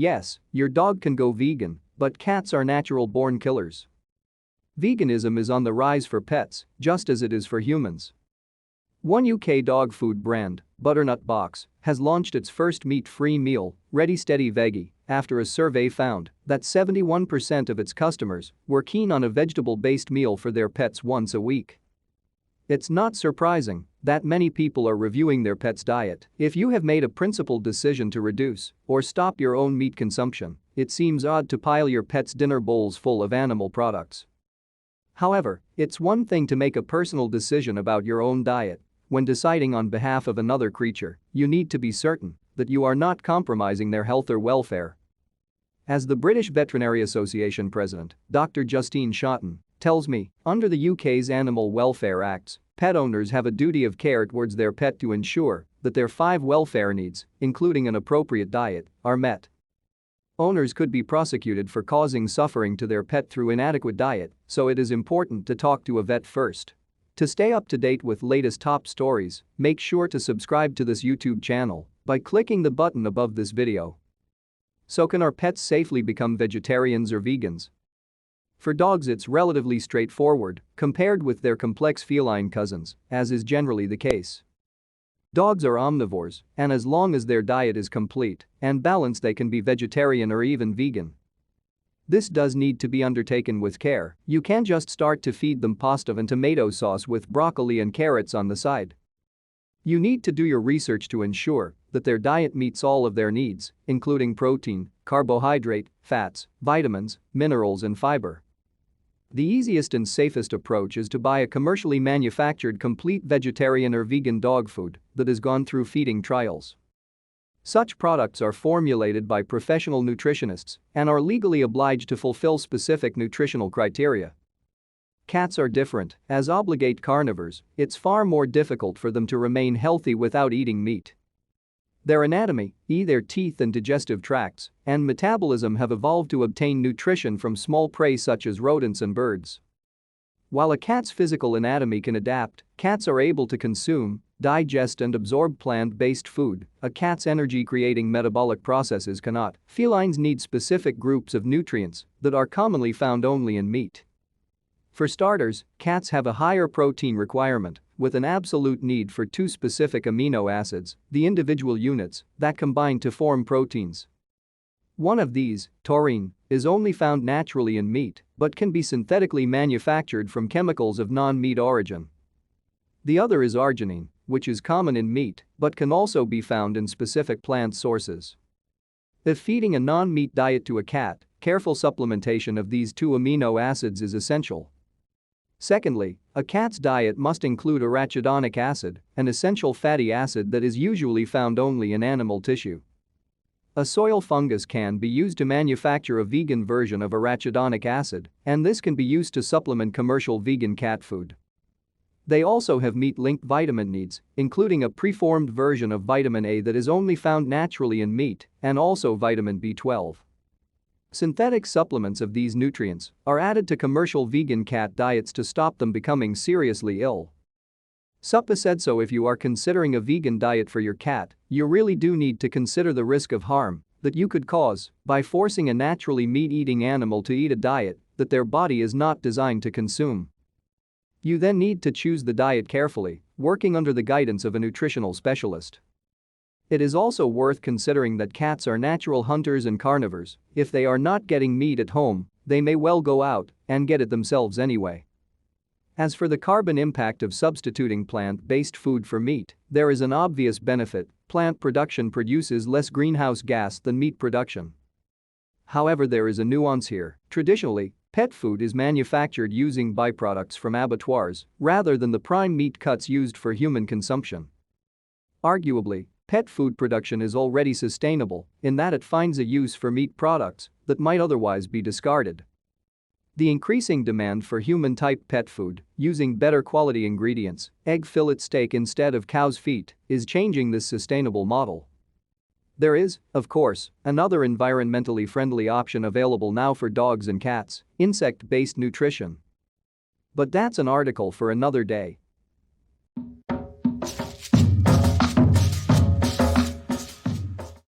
Yes, your dog can go vegan, but cats are natural-born killers. Veganism is on the rise for pets, just as it is for humans. One UK dog food brand, Butternut Box, has launched its first meat-free meal, Ready Steady Veggie, after a survey found that 71% of its customers were keen on a vegetable-based meal for their pets once a week. It's not surprising that many people are reviewing their pet's diet. If you have made a principled decision to reduce or stop your own meat consumption, it seems odd to pile your pet's dinner bowls full of animal products. However, it's one thing to make a personal decision about your own diet. When deciding on behalf of another creature, you need to be certain that you are not compromising their health or welfare. As the British Veterinary Association president, Dr. Justine Shotton, tells me, under the UK's Animal Welfare Acts, pet owners have a duty of care towards their pet to ensure that their 5 welfare needs, including an appropriate diet, are met. Owners could be prosecuted for causing suffering to their pet through inadequate diet, so it is important to talk to a vet first. To stay up to date with latest top stories, make sure to subscribe to this YouTube channel by clicking the button above this video. So can our pets safely become vegetarians or vegans? For dogs it's relatively straightforward compared with their complex feline cousins, as is generally the case. Dogs are omnivores, and as long as their diet is complete and balanced they can be vegetarian or even vegan. This does need to be undertaken with care. You can't just start to feed them pasta and tomato sauce with broccoli and carrots on the side. You need to do your research to ensure that their diet meets all of their needs, including protein, carbohydrate, fats, vitamins, minerals and fiber. The easiest and safest approach is to buy a commercially manufactured complete vegetarian or vegan dog food that has gone through feeding trials. Such products are formulated by professional nutritionists and are legally obliged to fulfill specific nutritional criteria. Cats are different. As obligate carnivores, it's far more difficult for them to remain healthy without eating meat. Their anatomy, their teeth and digestive tracts, and metabolism have evolved to obtain nutrition from small prey such as rodents and birds. While a cat's physical anatomy can adapt, cats are able to consume, digest and absorb plant-based food. A cat's energy-creating metabolic processes cannot. Felines need specific groups of nutrients that are commonly found only in meat. For starters, cats have a higher protein requirement, with an absolute need for 2 specific amino acids, the individual units, that combine to form proteins. One of these, taurine, is only found naturally in meat but can be synthetically manufactured from chemicals of non-meat origin. The other is arginine, which is common in meat but can also be found in specific plant sources. If feeding a non-meat diet to a cat, careful supplementation of these 2 amino acids is essential. Secondly, a cat's diet must include arachidonic acid, an essential fatty acid that is usually found only in animal tissue. A soil fungus can be used to manufacture a vegan version of arachidonic acid, and this can be used to supplement commercial vegan cat food. They also have meat-linked vitamin needs, including a preformed version of vitamin A that is only found naturally in meat, and also vitamin B12. Synthetic supplements of these nutrients are added to commercial vegan cat diets to stop them becoming seriously ill. Suppa said so. If you are considering a vegan diet for your cat, you really do need to consider the risk of harm that you could cause by forcing a naturally meat-eating animal to eat a diet that their body is not designed to consume. You then need to choose the diet carefully, working under the guidance of a nutritional specialist. It is also worth considering that cats are natural hunters and carnivores. If they are not getting meat at home, they may well go out and get it themselves anyway. As for the carbon impact of substituting plant-based food for meat, there is an obvious benefit. Plant production produces less greenhouse gas than meat production. However, there is a nuance here. Traditionally, pet food is manufactured using byproducts from abattoirs rather than the prime meat cuts used for human consumption. Arguably, pet food production is already sustainable in that it finds a use for meat products that might otherwise be discarded. The increasing demand for human-type pet food, using better quality ingredients, egg fillet steak instead of cow's feet, is changing this sustainable model. There is, of course, another environmentally friendly option available now for dogs and cats: insect-based nutrition. But that's an article for another day.